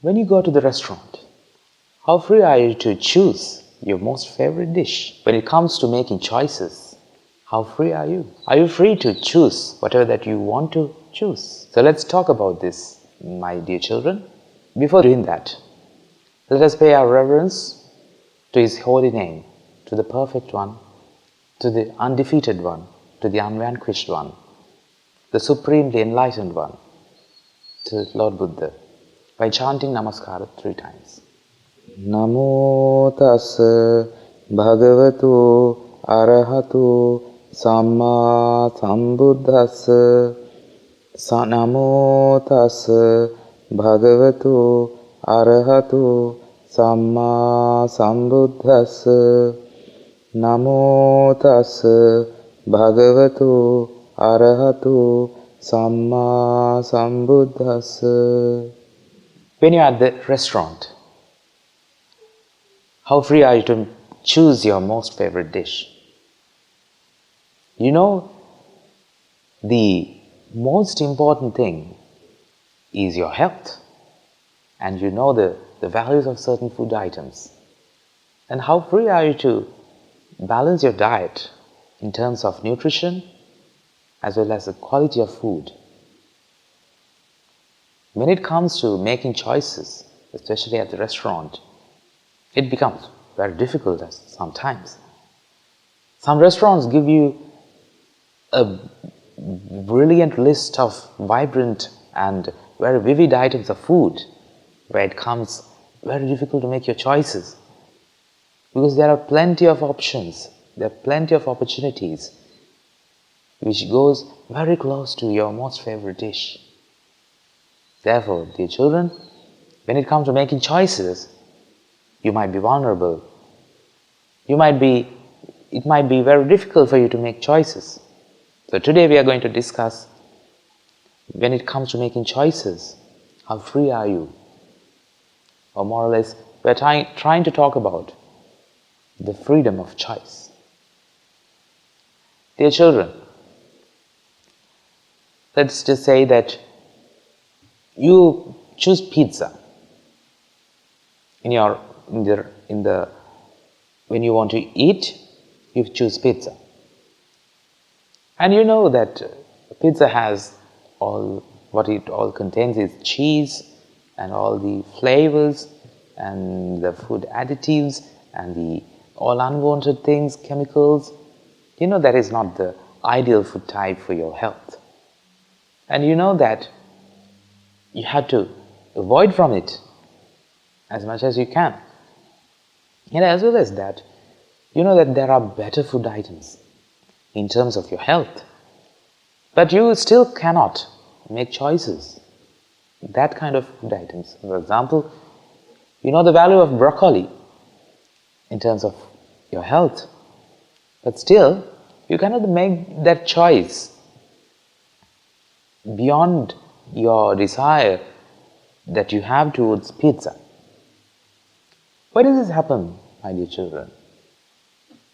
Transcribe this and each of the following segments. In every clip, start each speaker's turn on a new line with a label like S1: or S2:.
S1: When you go to the restaurant, how free are you to choose your most favorite dish? When it comes to making choices, how free are you? Are you free to choose whatever that you want to choose? So let's talk about this, my dear children. Before doing that, let us pay our reverence to His holy name, to the perfect one, to the undefeated one, to the unvanquished one, the supremely enlightened one, to Lord Buddha, by chanting Namaskara 3 times. Namo tassa bhagavato arahato samma sambuddhassa. Namo tassa bhagavato arahato samma sambuddhassa. Namo tassa bhagavato arahato samma sambuddhassa. When you are at the restaurant, how free are you to choose your most favorite dish? You know, the most important thing is your health, and you know the values of certain food items. And how free are you to balance your diet in terms of nutrition as well as the quality of food? When it comes to making choices, especially at the restaurant, it becomes very difficult sometimes. Some restaurants give you a brilliant list of vibrant and very vivid items of food, where it comes very difficult to make your choices, because there are plenty of options, there are plenty of opportunities, which goes very close to your most favorite dish. Therefore, dear children, when it comes to making choices, you might be vulnerable. It might be very difficult for you to make choices. So today we are going to discuss, when it comes to making choices, how free are you? Or more or less, we are trying to talk about the freedom of choice. Dear children, let's just say that you choose pizza when you want to eat, you choose pizza. And you know that pizza has what it all contains is cheese and all the flavors and the food additives and the all unwanted things, chemicals. You know that is not the ideal food type for your health. And you know that you have to avoid from it as much as you can. And as well as that, you know that there are better food items in terms of your health, but you still cannot make choices. That kind of food items. For example, you know the value of broccoli in terms of your health, but still you cannot make that choice beyond your desire that you have towards pizza. Why does this happen, my dear children?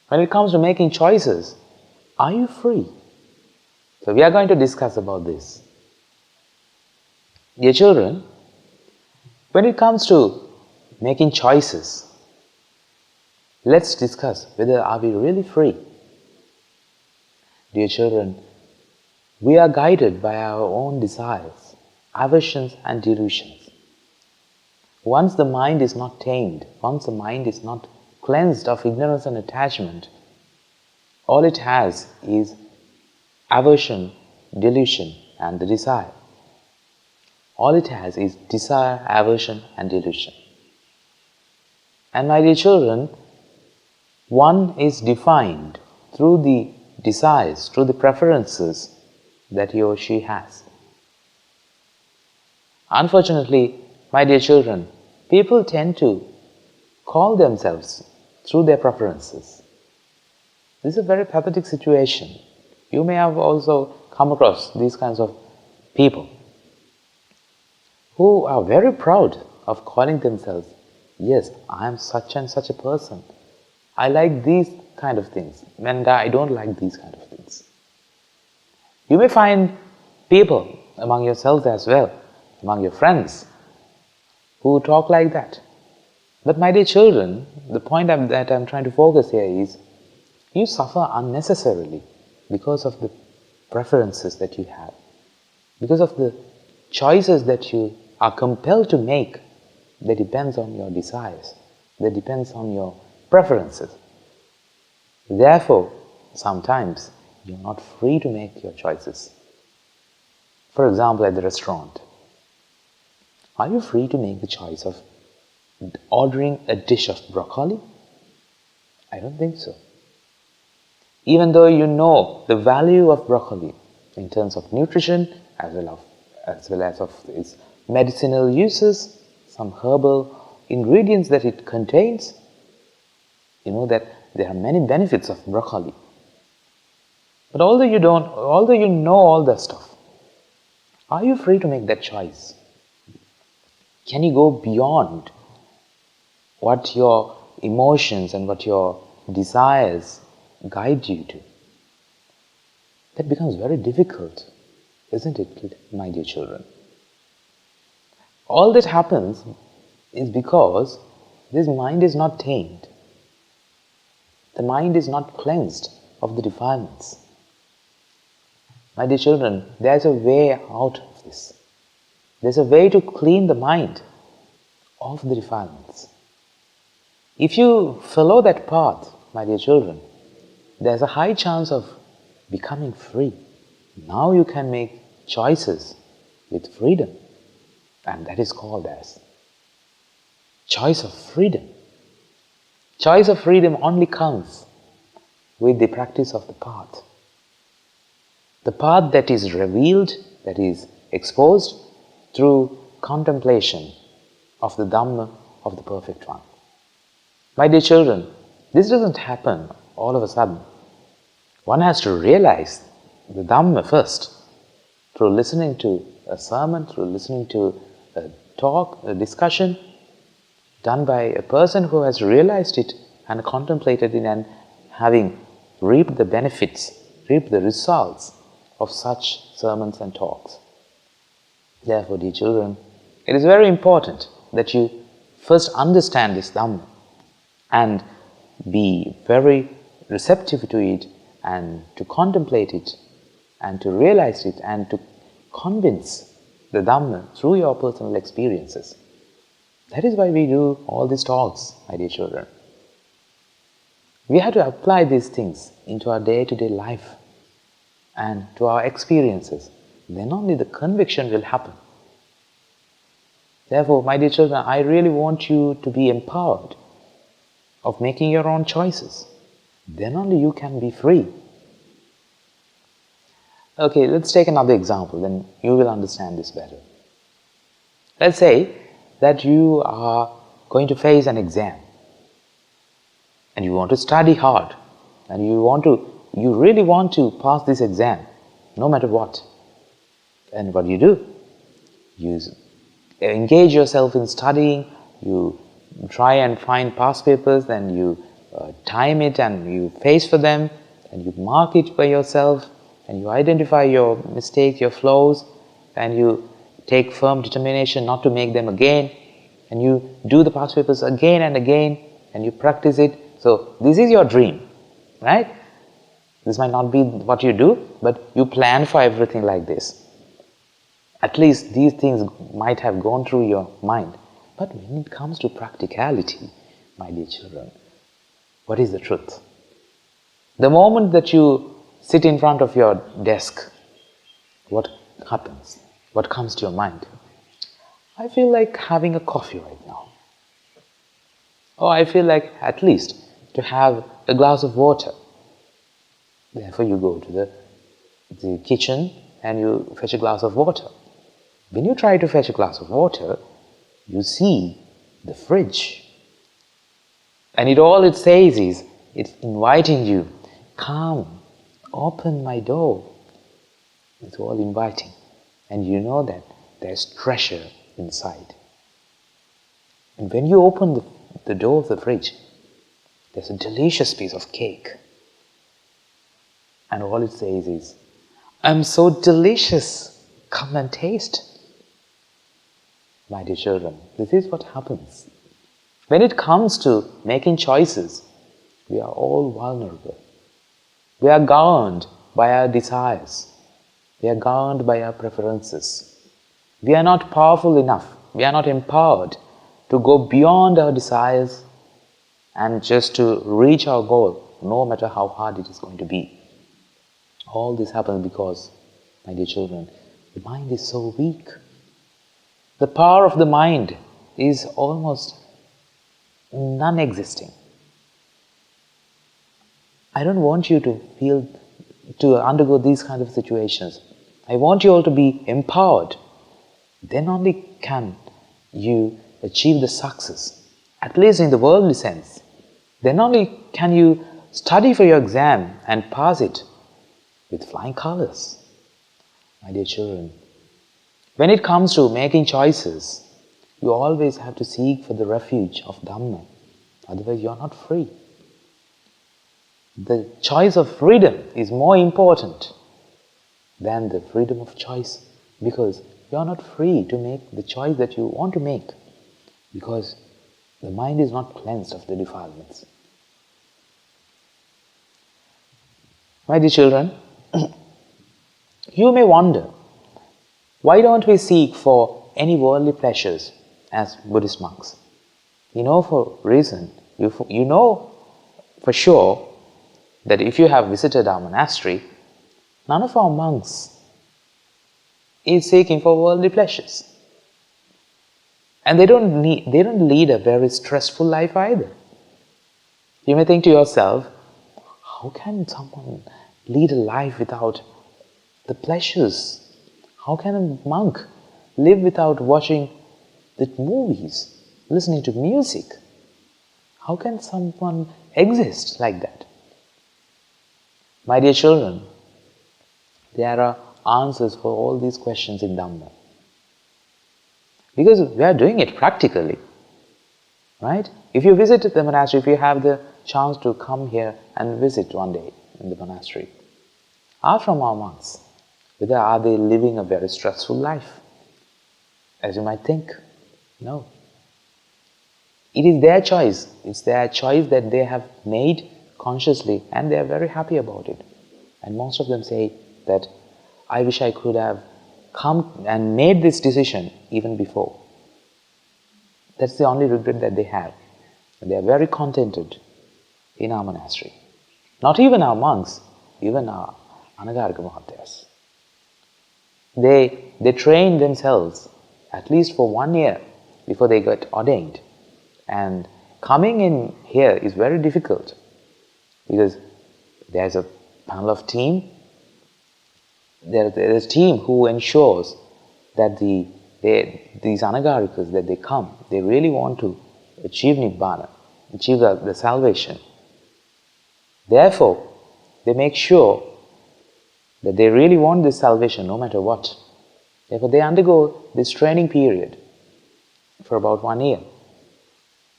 S1: When it comes to making choices, are you free? So we are going to discuss about this. Dear children, when it comes to making choices, let's discuss whether are we really free. Dear children, we are guided by our own desires, aversions and delusions. Once the mind is not tamed, once the mind is not cleansed of ignorance and attachment, all it has is aversion, delusion and the desire. All it has is desire, aversion and delusion. And my dear children, one is defined through the desires, through the preferences that he or she has. Unfortunately, my dear children, people tend to call themselves through their preferences. This is a very pathetic situation. You may have also come across these kinds of people who are very proud of calling themselves, yes, I am such and such a person. I like these kind of things, and I don't like these kind of things. You may find people among yourselves as well, among your friends, who talk like that. But my dear children, the point that I'm trying to focus here is, you suffer unnecessarily because of the preferences that you have, because of the choices that you are compelled to make that depends on your desires, that depends on your preferences. Therefore, sometimes you're not free to make your choices. For example, at the restaurant, are you free to make the choice of ordering a dish of broccoli? I don't think so. Even though you know the value of broccoli in terms of nutrition as well as of its medicinal uses, some herbal ingredients that it contains, you know that there are many benefits of broccoli. But although you know all that stuff, are you free to make that choice? Can you go beyond what your emotions and what your desires guide you to? That becomes very difficult, isn't it, my dear children? All that happens is because this mind is not tamed. The mind is not cleansed of the defilements. My dear children, there's a way out of this. There's a way to clean the mind of the defilements. If you follow that path, my dear children, there's a high chance of becoming free. Now you can make choices with freedom, and that is called as choice of freedom. Choice of freedom only comes with the practice of the path. The path that is revealed, that is exposed through contemplation of the Dhamma of the Perfect One. My dear children, this doesn't happen all of a sudden. One has to realize the Dhamma first, through listening to a sermon, through listening to a talk, a discussion done by a person who has realized it and contemplated it and having reaped the benefits, reaped the results of such sermons and talks. Therefore, dear children, it is very important that you first understand this Dhamma and be very receptive to it and to contemplate it and to realize it and to convince the Dhamma through your personal experiences. That is why we do all these talks, my dear children. We have to apply these things into our day-to-day life and to our experiences. Then only the conviction will happen. Therefore, my dear children, I really want you to be empowered of making your own choices. Then only you can be free. Okay, let's take another example, then you will understand this better. Let's say that you are going to face an exam and you want to study hard and you really want to pass this exam no matter what. And what do? You engage yourself in studying, you try and find past papers, then you time it and you face for them and you mark it by yourself and you identify your mistakes, your flaws, and you take firm determination not to make them again, and you do the past papers again and again and you practice it. So this is your dream, right? This might not be what you do, but you plan for everything like this. At least these things might have gone through your mind. But when it comes to practicality, my dear children, what is the truth? The moment that you sit in front of your desk, what happens? What comes to your mind? I feel like having a coffee right now. Or I feel like at least to have a glass of water. Therefore you go to the kitchen and you fetch a glass of water. When you try to fetch a glass of water, you see the fridge. And all it says is, it's inviting you, come, open my door. It's all inviting. And you know that there's treasure inside. And when you open the door of the fridge, there's a delicious piece of cake. And all it says is, I'm so delicious, come and taste. My dear children, this is what happens. When it comes to making choices, we are all vulnerable. We are governed by our desires. We are governed by our preferences. We are not powerful enough. We are not empowered to go beyond our desires and just to reach our goal, no matter how hard it is going to be. All this happens because, my dear children, the mind is so weak. The power of the mind is almost non-existing. I don't want you to undergo these kind of situations. I want you all to be empowered. Then only can you achieve the success, at least in the worldly sense. Then only can you study for your exam and pass it with flying colors. My dear children, when it comes to making choices, you always have to seek for the refuge of Dhamma. Otherwise you are not free. The choice of freedom is more important than the freedom of choice, because you are not free to make the choice that you want to make, because the mind is not cleansed of the defilements. My dear children, you may wonder, why don't we seek for any worldly pleasures as Buddhist monks? You know for reason, you know for sure that if you have visited our monastery, none of our monks is seeking for worldly pleasures. And they don't lead a very stressful life either. You may think to yourself, how can someone lead a life without the pleasures? How can a monk live without watching the movies, listening to music? How can someone exist like that? My dear children, there are answers for all these questions in Dhamma. Because we are doing it practically, right? If you visit the monastery, if you have the chance to come here and visit one day in the monastery, ask from our monks, whether are they living a very stressful life? As you might think, no. It is their choice. It's their choice that they have made consciously, and they are very happy about it. And most of them say that, I wish I could have come and made this decision even before. That's the only regret that they have. And they are very contented in our monastery. Not even our monks, even our Anagarika Mahatmas. They train themselves at least for 1 year before they get ordained. And coming in here is very difficult, because there's a panel of team. There's a team who ensures that these Anagarikas, that they come, they really want to achieve Nirvana, achieve the salvation. Therefore, they make sure that they really want this salvation no matter what. Therefore, they undergo this training period for about 1 year.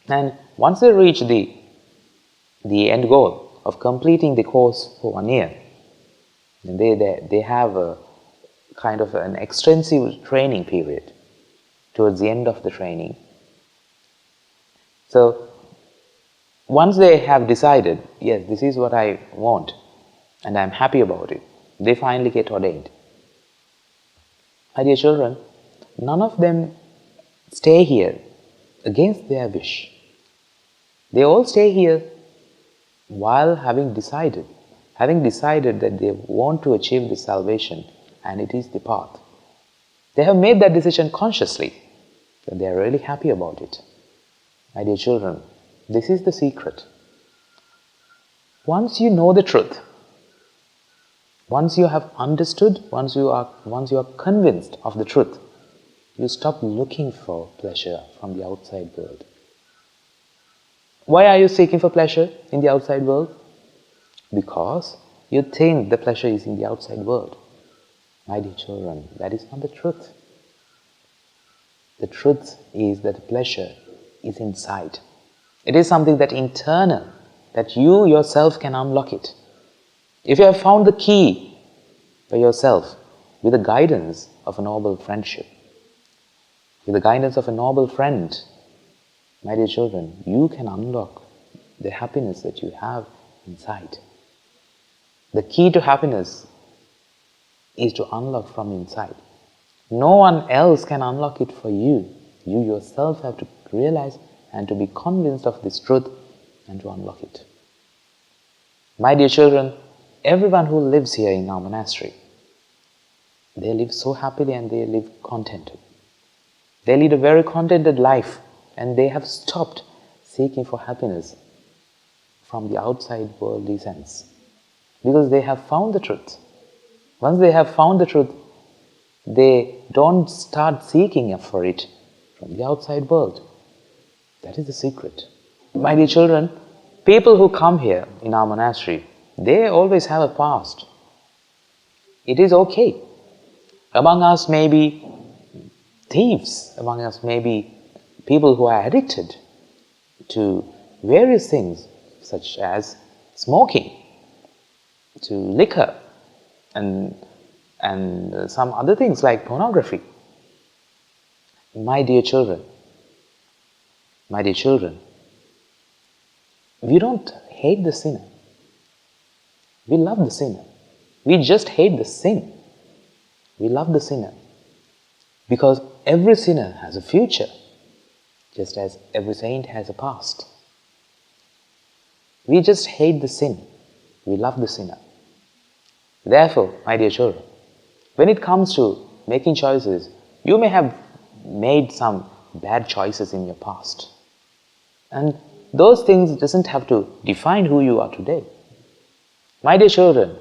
S1: And once they reach the end goal of completing the course for 1 year, then they have a kind of an extensive training period towards the end of the training. So, once they have decided, yes, this is what I want, and I'm happy about it, they finally get ordained. My dear children, none of them stay here against their wish. They all stay here while having decided that they want to achieve the salvation, and it is the path. They have made that decision consciously, and they are really happy about it. My dear children, this is the secret. Once you know the truth, once you have understood, once you are convinced of the truth, you stop looking for pleasure from the outside world. Why are you seeking for pleasure in the outside world? Because you think the pleasure is in the outside world. My dear children, that is not the truth. The truth is that pleasure is inside. It is something that internal, that you yourself can unlock it. If you have found the key for yourself with the guidance of a noble friendship, with the guidance of a noble friend, my dear children, you can unlock the happiness that you have inside. The key to happiness is to unlock from inside. No one else can unlock it for you. You yourself have to realize and to be convinced of this truth and to unlock it. My dear children, everyone who lives here in our monastery, they live so happily and they live contented. They lead a very contented life and they have stopped seeking for happiness from the outside worldly sense because they have found the truth. Once they have found the truth, they don't start seeking for it from the outside world. That is the secret. My dear children, people who come here in our monastery, they always have a past. It is okay. Among us may be thieves, among us may be people who are addicted to various things such as smoking, to liquor, and some other things like pornography. My dear children, we don't hate the sinner. We love the sinner. We just hate the sin. We love the sinner because every sinner has a future, just as every saint has a past. We just hate the sin. We love the sinner. Therefore, my dear children, when it comes to making choices, you may have made some bad choices in your past. And those things doesn't have to define who you are today. My dear children,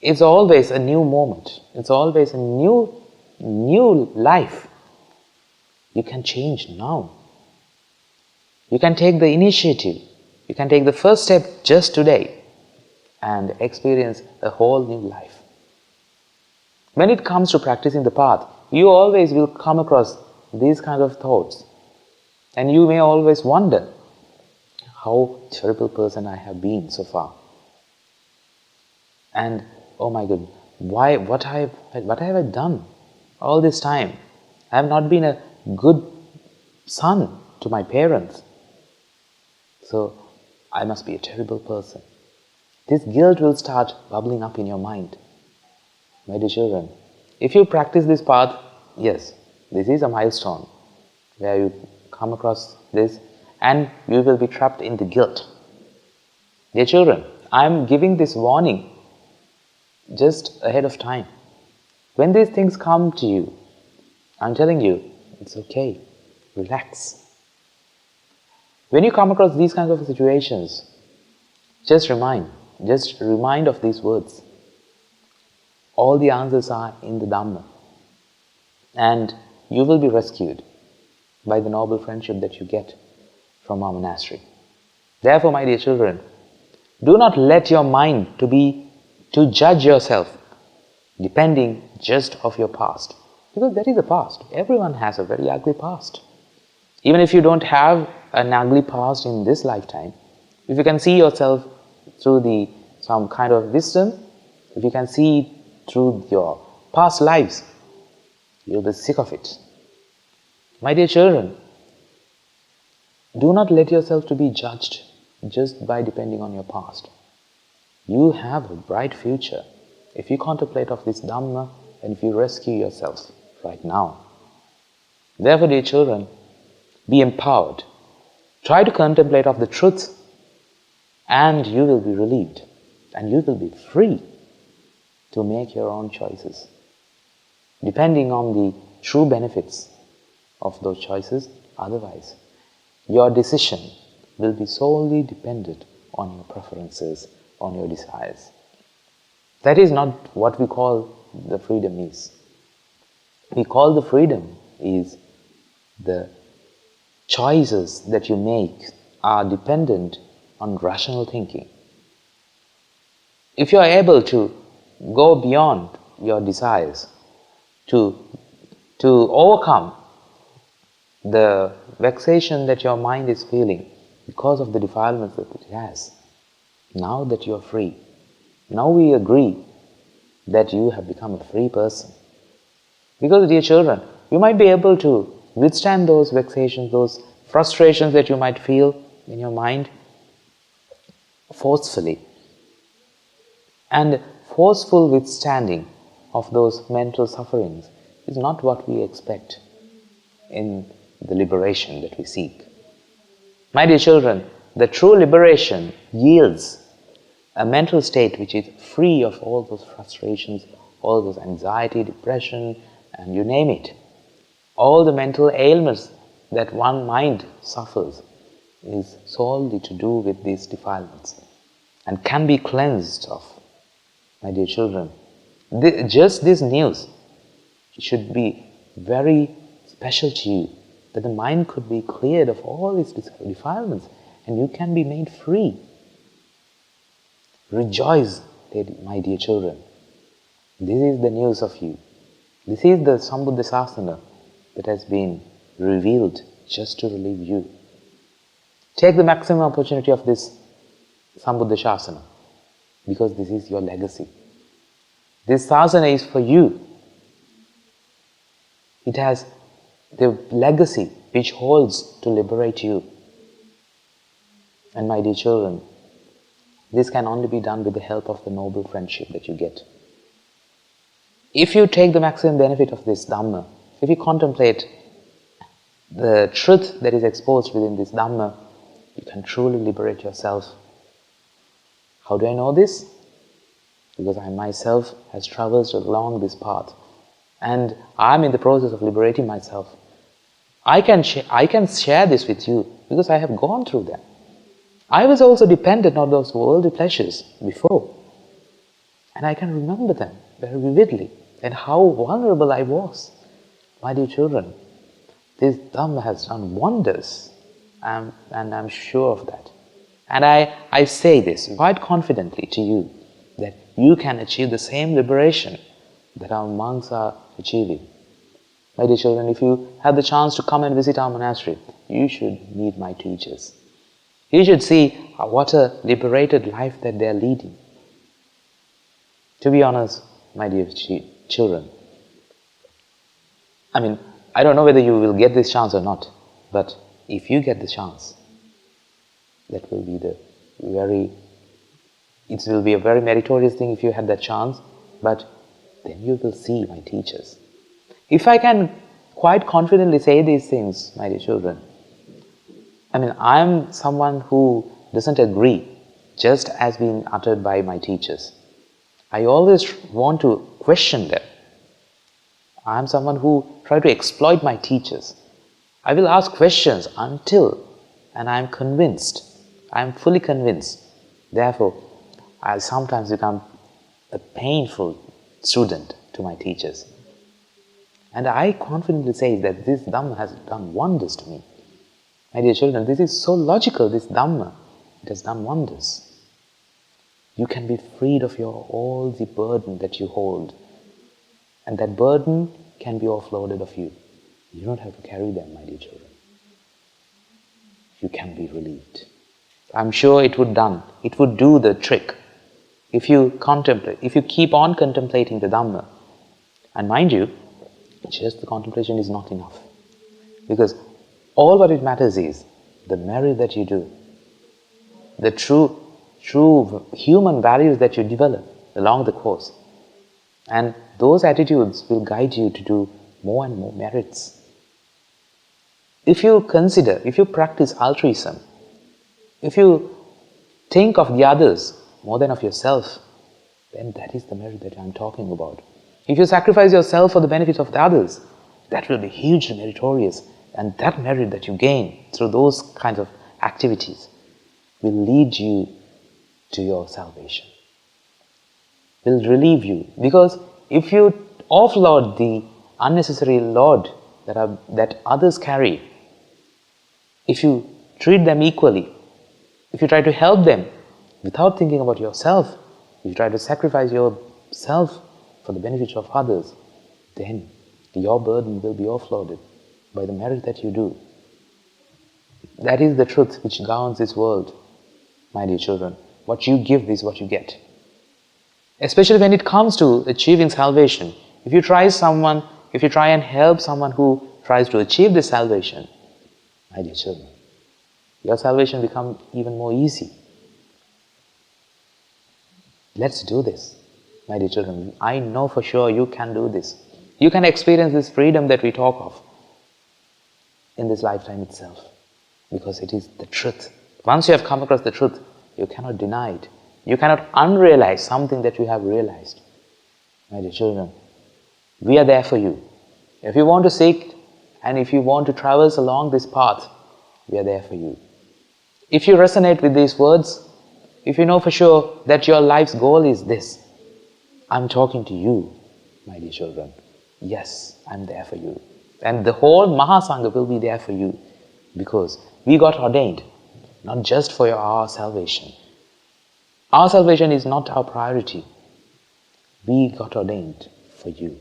S1: it's always a new moment. It's always a new life. You can change now. You can take the initiative. You can take the first step just today and experience a whole new life. When it comes to practicing the path, you always will come across these kind of thoughts. And you may always wonder, how terrible person I have been so far. And oh my God, what have I done all this time? I have not been a good son to my parents. So I must be a terrible person. This guilt will start bubbling up in your mind. My dear children, if you practice this path, yes, this is a milestone where you come across this and you will be trapped in the guilt. Dear children, I am giving this warning just ahead of time. When these things come to you, I'm telling you, it's okay, relax. When you come across these kinds of situations, just remind of these words. All the answers are in the Dhamma, and you will be rescued by the noble friendship that you get from our monastery. Therefore, my dear children, do not let your mind to judge yourself depending just of your past. Because there is a past. Everyone has a very ugly past. Even if you don't have an ugly past in this lifetime, if you can see yourself through some kind of wisdom, if you can see through your past lives, you'll be sick of it. My dear children, do not let yourself to be judged just by depending on your past. You have a bright future if you contemplate of this Dhamma and if you rescue yourself right now. Therefore, dear children, be empowered. Try to contemplate of the truth and you will be relieved and you will be free to make your own choices, depending on the true benefits of those choices. Otherwise, your decision will be solely dependent on your preferences, on your desires. That is not what we call the freedom is. We call the freedom is the choices that you make are dependent on rational thinking. If you are able to go beyond your desires, to overcome the vexation that your mind is feeling because of the defilements that it has, now that you are free, now we agree that you have become a free person. Because, dear children, you might be able to withstand those vexations, those frustrations that you might feel in your mind forcefully. And forceful withstanding of those mental sufferings is not what we expect in the liberation that we seek. My dear children, the true liberation yields a mental state which is free of all those frustrations, all those anxiety, depression, and you name it. All the mental ailments that one mind suffers is solely to do with these defilements and can be cleansed of. My dear children, just this news should be very special to you, that the mind could be cleared of all these defilements and you can be made free. Rejoice, my dear children. This is the news of you. This is the Sambuddha that has been revealed just to relieve you. Take the maximum opportunity of this Sambuddha because this is your legacy. This sasana is for you. It has the legacy which holds to liberate you. And my dear children, this can only be done with the help of the noble friendship that you get. If you take the maximum benefit of this Dhamma, if you contemplate the truth that is exposed within this Dhamma, you can truly liberate yourself. How do I know this? Because I myself has traversed along this path and I am in the process of liberating myself. I can share this with you because I have gone through that. I was also dependent on those worldly pleasures before, and I can remember them very vividly and how vulnerable I was. My dear children, this Dhamma has done wonders, and I'm sure of that. And I say this quite confidently to you, that you can achieve the same liberation that our monks are achieving. My dear children, if you have the chance to come and visit our monastery, you should meet my teachers. You should see what a liberated life that they are leading. To be honest, my dear children, I don't know whether you will get this chance or not, but if you get the chance, that will be it will be a very meritorious thing if you had that chance, but then you will see my teachers. If I can quite confidently say these things, my dear children, I am someone who doesn't agree just as being uttered by my teachers. I always want to question them. I am someone who try to exploit my teachers. I will ask questions until I am convinced. I am fully convinced. Therefore, I sometimes become a painful student to my teachers. And I confidently say that this Dhamma has done wonders to me. My dear children, this is so logical, this Dhamma. It has done wonders. You can be freed of all the burden that you hold. And that burden can be offloaded of you. You don't have to carry them, my dear children. You can be relieved. I'm sure it would do the trick if you contemplate, if you keep on contemplating the Dhamma. And mind you, just the contemplation is not enough. Because all what it matters is the merit that you do, the true human values that you develop along the course. And those attitudes will guide you to do more and more merits. If you practice altruism, if you think of the others more than of yourself, then that is the merit that I'm talking about. If you sacrifice yourself for the benefit of the others, that will be hugely meritorious, and that merit that you gain through those kinds of activities will lead you to your salvation, will relieve you. Because if you offload the unnecessary load that others carry, if you treat them equally, if you try to help them without thinking about yourself, if you try to sacrifice yourself for the benefit of others, then your burden will be offloaded by the merit that you do. That is the truth which governs this world, my dear children. What you give is what you get. Especially when it comes to achieving salvation. If you try someone if you try and help someone who tries to achieve this salvation, my dear children, your salvation becomes even more easy. Let's do this, my dear children. I know for sure you can do this. You can experience this freedom that we talk of in this lifetime itself, because it is the truth. Once you have come across the truth, you cannot deny it. You cannot unrealize something that you have realized. My dear children, we are there for you. If you want to seek and if you want to traverse along this path, we are there for you. If you resonate with these words, if you know for sure that your life's goal is this, I'm talking to you, my dear children. Yes, I'm there for you. And the whole Mahasangha will be there for you, because we got ordained not just for our salvation. Our salvation is not our priority. We got ordained for you.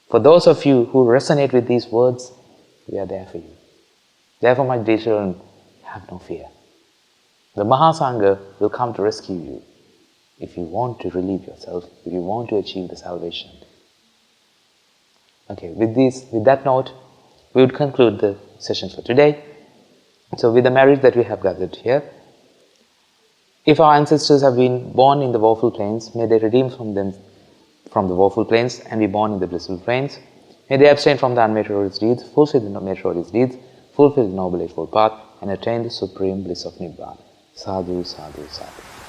S1: For those of you who resonate with these words, we are there for you. Therefore, my dear children, have no fear. The Mahasangha will come to rescue you if you want to relieve yourself, if you want to achieve the salvation. Okay, with that note, we would conclude the session for today. So with the merit that we have gathered here, if our ancestors have been born in the woeful plains, may they redeem from the woeful plains and be born in the blissful plains. May they abstain from the unmeritorious deeds, fulfill the meritorious deeds, fulfill the noble eightfold path, and attain the supreme bliss of Nirvana. Sadhu, sadhu, sadhu.